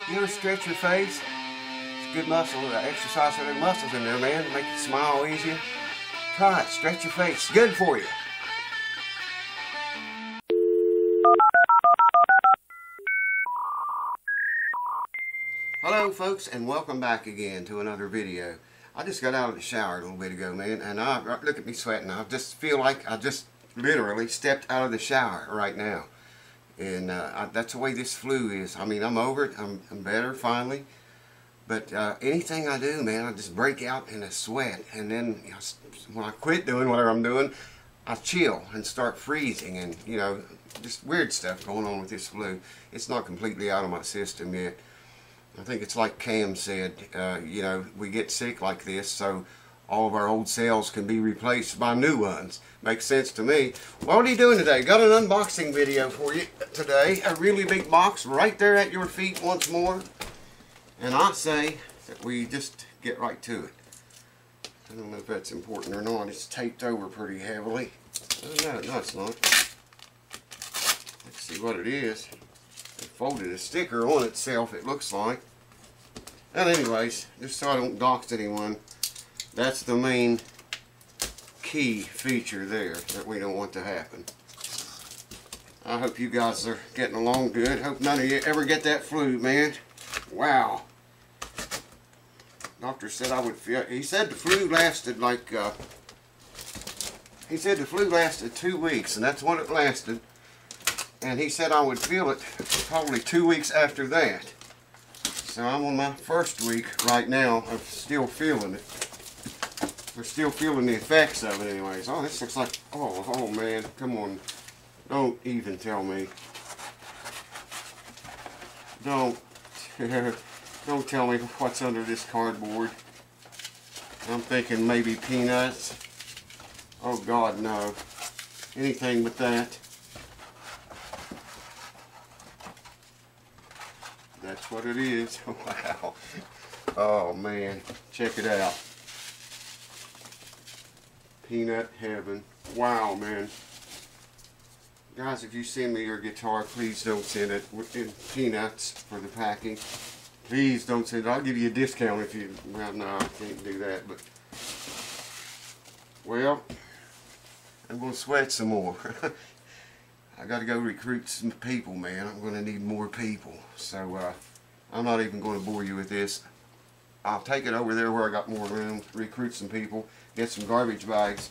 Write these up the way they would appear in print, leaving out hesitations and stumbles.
You ever stretch your face? It's a good muscle, exercise for the muscles in there, man. Make you smile easier. Try it, stretch your face. It's good for you. Hello folks, and welcome back again to another video. I just got out of the shower a little bit ago, man, and look at me sweating. I just feel like I just literally stepped out of the shower right now. And that's the way this flu is. I mean, I'm over it. I'm better finally. But anything I do, man, I just break out in a sweat. And then when I quit doing whatever I'm doing, I chill and start freezing. And, you know, just weird stuff going on with this flu. It's not completely out of my system yet. I think it's like Cam said, you know, we get sick like this, so all of our old cells can be replaced by new ones. Makes sense to me. What are you doing today? Got an unboxing video for you today. A really big box right there at your feet once more. And I say that we just get right to it. I don't know if that's important or not. It's taped over pretty heavily. No, it's not. Let's see what it is. It folded a sticker on itself, it looks like. And anyways, just so I don't dox anyone, that's the main key feature there that we don't want to happen. I hope you guys are getting along good. Hope none of you ever get that flu, man. Wow. Doctor said I would feel, he said the flu lasted like, he said the flu lasted 2 weeks, and that's what it lasted. And he said I would feel it probably 2 weeks after that. So I'm on my first week right now of still feeling it. We're still feeling the effects of it anyways. Oh, this looks like, oh man, come on. Don't even tell me. Don't tell me what's under this cardboard. I'm thinking maybe peanuts. Oh God, no. Anything but that. That's what it is. Wow. Oh man, check it out. Peanut heaven. Wow, man. Guys, if you send me your guitar, please don't send it in peanuts for the packing. Please don't send it. I'll give you a discount if you... Well, no, I can't do that, but... Well, I'm going to sweat some more. I got to go recruit some people, man. I'm going to need more people. So, I'm not even going to bore you with this. I'll take it over there where I got more room, recruit some people, get some garbage bags,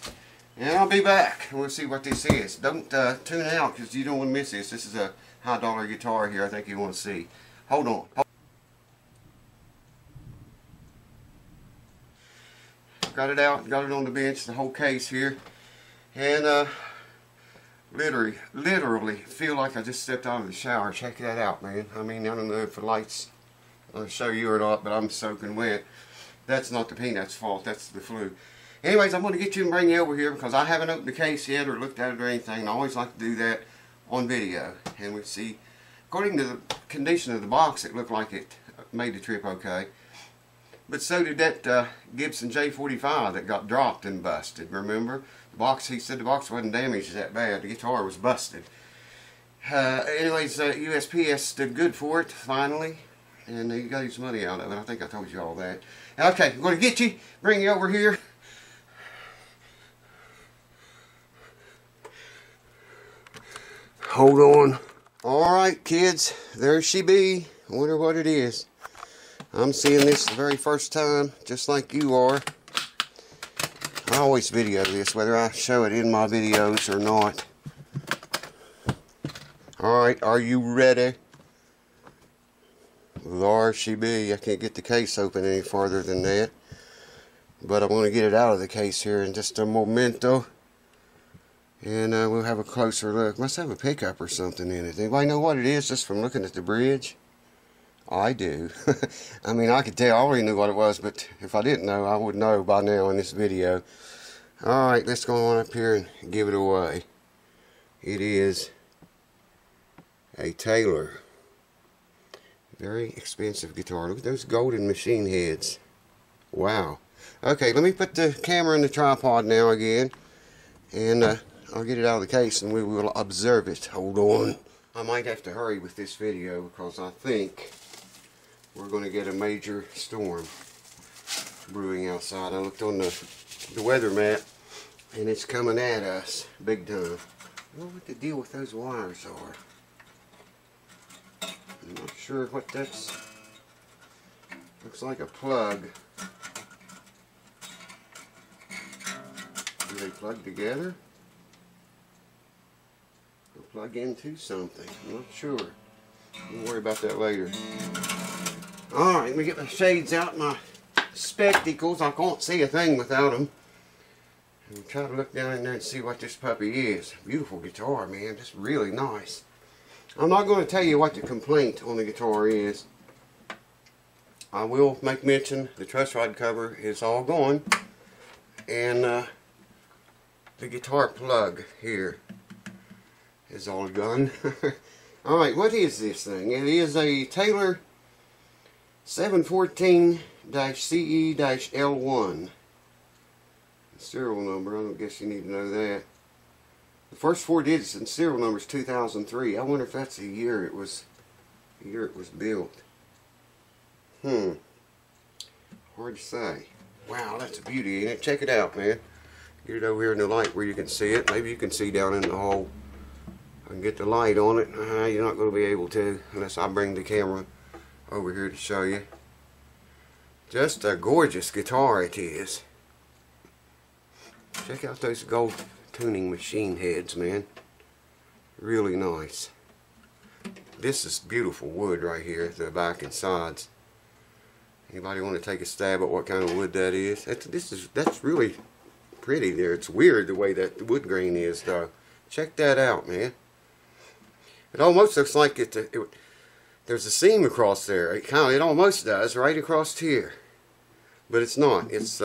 and I'll be back. And we'll see what this is. Don't tune out because you don't want to miss this. This is a high-dollar guitar here I think you want to see. Hold on. Got it out, got it on the bench, the whole case here. And, literally feel like I just stepped out of the shower. Check that out, man. I mean, I don't know if the lights will show you or not, but I'm soaking wet. That's not the peanuts' fault, that's the flu. Anyways, I'm going to get you and bring you over here because I haven't opened the case yet or looked at it or anything. And I always like to do that on video. And we see, according to the condition of the box, it looked like it made the trip okay. But so did that Gibson J45 that got dropped and busted, remember? The box, he said the box wasn't damaged that bad. The guitar was busted. Anyways, USPS did good for it, finally. And he got his money out of it. I think I told you all that. Okay, I'm going to get you, bring you over here. Hold on. Alright, kids, there she be. I wonder what it is. I'm seeing this the very first time, just like you are. I always video this, whether I show it in my videos or not. Alright, are you ready? There she be. I can't get the case open any farther than that. But I'm going to get it out of the case here in just a momento. And we'll have a closer look. Must have a pickup or something in it. Anybody know what it is just from looking at the bridge? I do. I mean, I could tell. I already knew what it was, but if I didn't know, I would know by now in this video. Alright, let's go on up here and give it away. It is a Taylor. Very expensive guitar. Look at those golden machine heads. Wow. Okay, let me put the camera in the tripod now again. And I'll get it out of the case and we will observe it. Hold on. I might have to hurry with this video because I think we're going to get a major storm brewing outside. I looked on the weather map, and it's coming at us big time. I don't know what the deal with those wires are. I'm not sure what that's. Looks like a plug. Do they plug together? Or plug into something? I'm not sure. We'll worry about that later. Alright, let me get my shades out, my spectacles. I can't see a thing without them. And we'll try to look down in there and see what this puppy is. Beautiful guitar, man. Just really nice. I'm not going to tell you what the complaint on the guitar is. I will make mention the truss rod cover is all gone. And the guitar plug here is all gone. Alright, what is this thing? It is a Taylor 714-CE-L1. Serial number, I don't guess you need to know that. The first 4 digits in serial number is 2003. I wonder if that's the year it was built. Hard to say. Wow, that's a beauty, ain't it? Check it out, man. Get it over here in the light where you can see it. Maybe you can see down in the hole. I can get the light on it. You're not going to be able to unless I bring the camera over here to show you. Just a gorgeous guitar it is. Check out those gold tuning machine heads, man. Really nice. This is beautiful wood right here, the back and sides. Anybody want to take a stab at what kind of wood that is? That's really pretty there. It's weird the way that the wood grain is, though. Check that out, man. It almost looks like there's a seam across there. It almost does right across here, but it's not. It's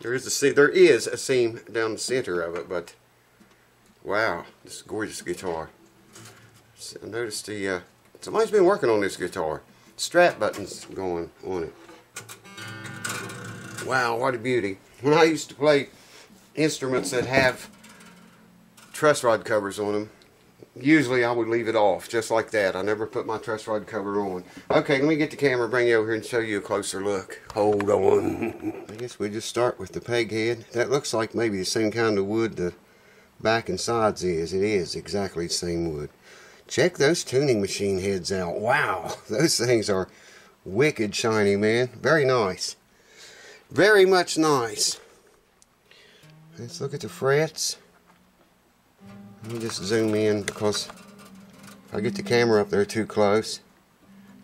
there is a seam down the center of it, but wow, this is a gorgeous guitar. So I noticed somebody's been working on this guitar. Strap buttons going on it. Wow, what a beauty. When I used to play instruments that have truss rod covers on them, usually I would leave it off just like that. I never put my truss rod cover on. Okay, let me get the camera, bring you over here and show you a closer look. Hold on. I guess we just start with the peg head. That looks like maybe the same kind of wood the back and sides is. It is exactly the same wood. Check those tuning machine heads out. Wow, those things are wicked shiny, man. Very nice. Very much nice. Let's look at the frets. Let me just zoom in because if I get the camera up there too close,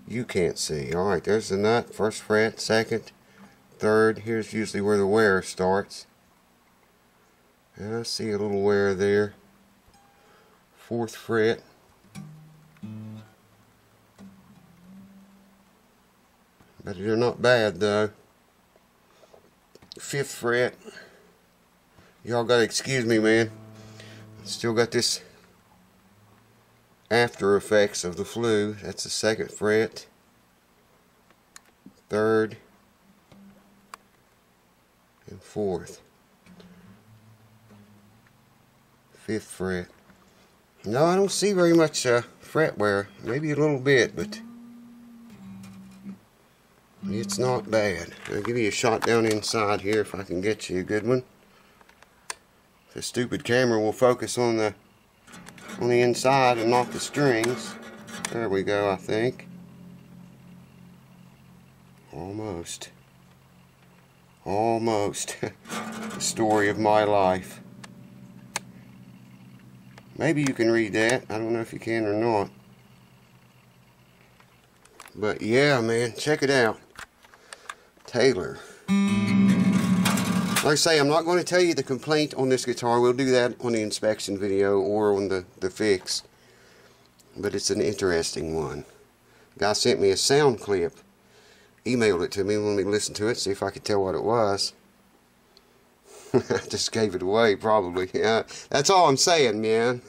you can't see. Alright, there's the nut. First fret, second, third. Here's usually where the wear starts. And I see a little wear there. Fourth fret. But they're not bad though. Fifth fret. Y'all gotta excuse me, man. Still got this after effects of the flu. That's the second fret. Third. And fourth. Fifth fret. No, I don't see very much fret wear. Maybe a little bit, but it's not bad. I'll give you a shot down inside here if I can get you a good one. The stupid camera will focus on the inside and not the strings. There we go, I think. Almost. Almost. The story of my life. Maybe you can read that. I don't know if you can or not. But yeah, man, check it out. Taylor. Like I say, I'm not going to tell you the complaint on this guitar. We'll do that on the inspection video or on the fix. But it's an interesting one. The guy sent me a sound clip. Emailed it to me. Let me listen to it, see if I could tell what it was. I just gave it away, probably. Yeah, that's all I'm saying, man.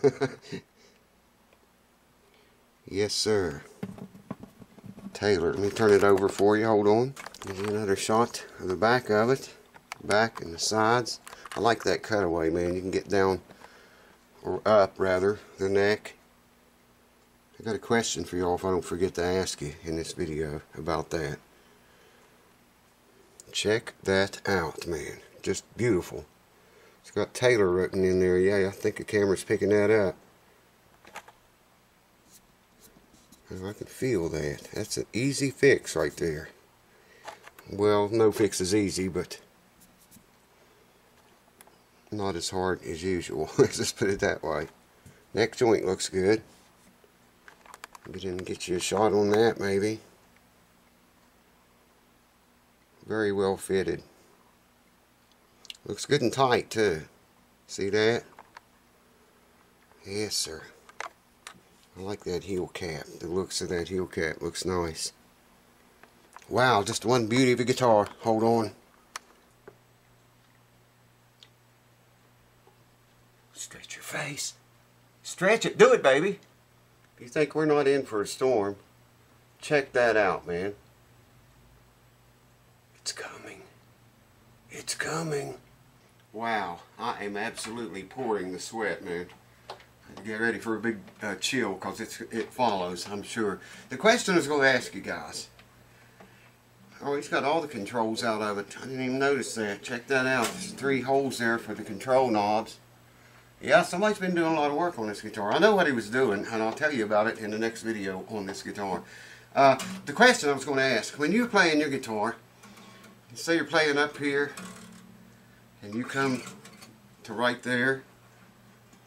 Yes, sir. Taylor. Let me turn it over for you. Hold on. Give you another shot of the back of it. Back and the sides. I like that cutaway, man. You can get down, or up rather, the neck I got a question for y'all if I don't forget to ask you in this video about that. Check that out, man. Just beautiful. It's got Taylor written in there. Yeah, I think the camera's picking that up. And I can feel that. That's an easy fix right there. Well, no fix is easy, but not as hard as usual. Let's just put it that way. Neck joint looks good. Get in and get you a shot on that, maybe. Very well fitted. Looks good and tight, too. See that? Yes, sir. I like that heel cap. The looks of that heel cap looks nice. Wow, just one beauty of a guitar. Hold on. Stretch your face. Stretch it. Do it, baby. If you think we're not in for a storm, check that out, man. It's coming. It's coming. Wow, I am absolutely pouring the sweat, man. Get ready for a big chill, because it follows, I'm sure. The question I was going to ask you guys. Oh, he's got all the controls out of it. I didn't even notice that. Check that out. There's 3 holes there for the control knobs. Yeah, somebody's been doing a lot of work on this guitar. I know what he was doing, and I'll tell you about it in the next video on this guitar. The question I was going to ask, when you're playing your guitar, say you're playing up here, and you come to right there,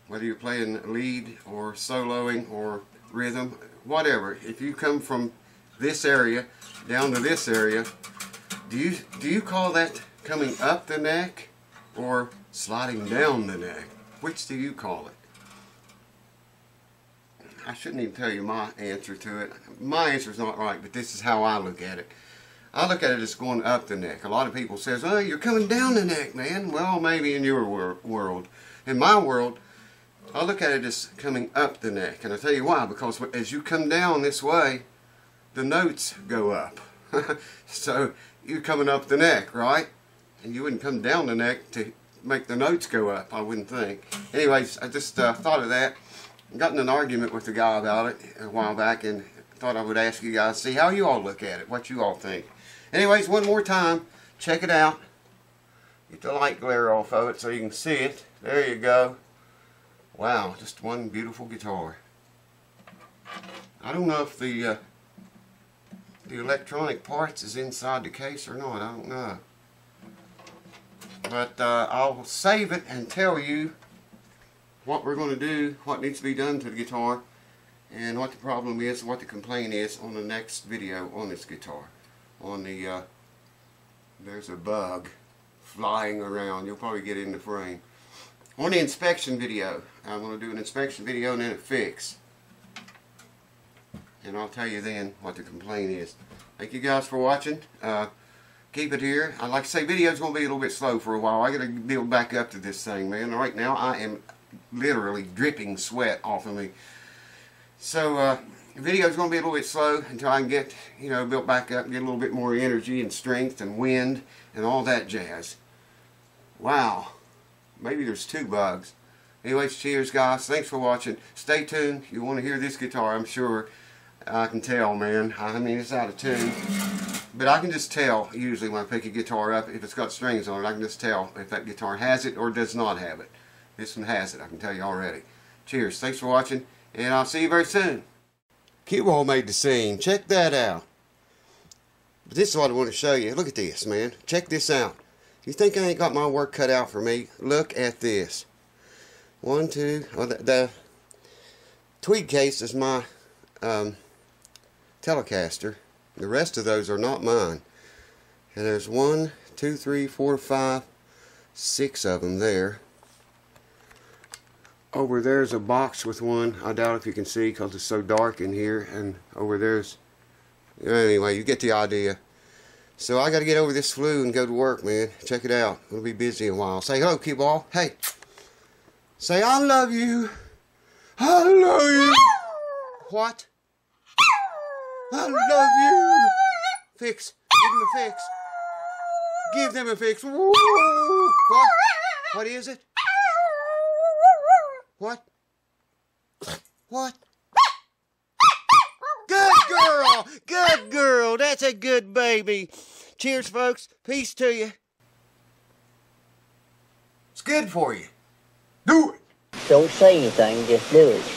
whether you're playing lead or soloing or rhythm, whatever, if you come from this area down to this area, do you call that coming up the neck or sliding down the neck? Which do you call it? I shouldn't even tell you my answer to it. My answer's not right, but this is how I look at it. I look at it as going up the neck. A lot of people says, "Oh, you're coming down the neck, man." Well, maybe in your world. In my world, I look at it as coming up the neck. And I'll tell you why. Because as you come down this way, the notes go up. So you're coming up the neck, right? And you wouldn't come down the neck to make the notes go up, I wouldn't think. Anyways, I just thought of that. Got in an argument with the guy about it a while back, and thought I would ask you guys, see how you all look at it, what you all think. Anyways, one more time, check it out. Get the light glare off of it so you can see it. There you go. Wow, just one beautiful guitar. I don't know if the electronic parts is inside the case or not. I don't know. But I'll save it and tell you what we're going to do, what needs to be done to the guitar, and what the problem is, what the complaint is on the next video on this guitar. On the, there's a bug flying around. You'll probably get it in the frame. On the inspection video, I'm going to do an inspection video and then a fix. And I'll tell you then what the complaint is. Thank you guys for watching. Keep it here. I like to say, video's going to be a little bit slow for a while. I got to build back up to this thing, man. Right now, I am literally dripping sweat off of me. So, video's going to be a little bit slow until I can get, you know, built back up, get a little bit more energy and strength and wind and all that jazz. Wow. Maybe there's 2 bugs. Anyways, cheers, guys. Thanks for watching. Stay tuned. You want to hear this guitar, I'm sure. I can tell, man. I mean, it's out of tune. But I can just tell, usually, when I pick a guitar up, if it's got strings on it, I can just tell if that guitar has it or does not have it. This one has it, I can tell you already. Cheers. Thanks for watching, and I'll see you very soon. Cue Ball made the scene. Check that out. But this is what I want to show you. Look at this, man. Check this out. You think I ain't got my work cut out for me? Look at this. 1, 2. Oh, the tweed case is my Telecaster. The rest of those are not mine. And there's 1, 2, 3, 4, 5, 6 of them there. Over there's a box with one. I doubt if you can see because it's so dark in here. And over there's... Anyway, you get the idea. So I got to get over this flu and go to work, man. Check it out. We'll be busy a while. Say hello, Cue Ball. Hey. Say I love you. I love you. What? I love you. Fix. Give them a fix. Give them a fix. Woo. What? What is it? What? What? That's a good baby. Cheers, folks. Peace to you. It's good for you. Do it. Don't say anything, just do it.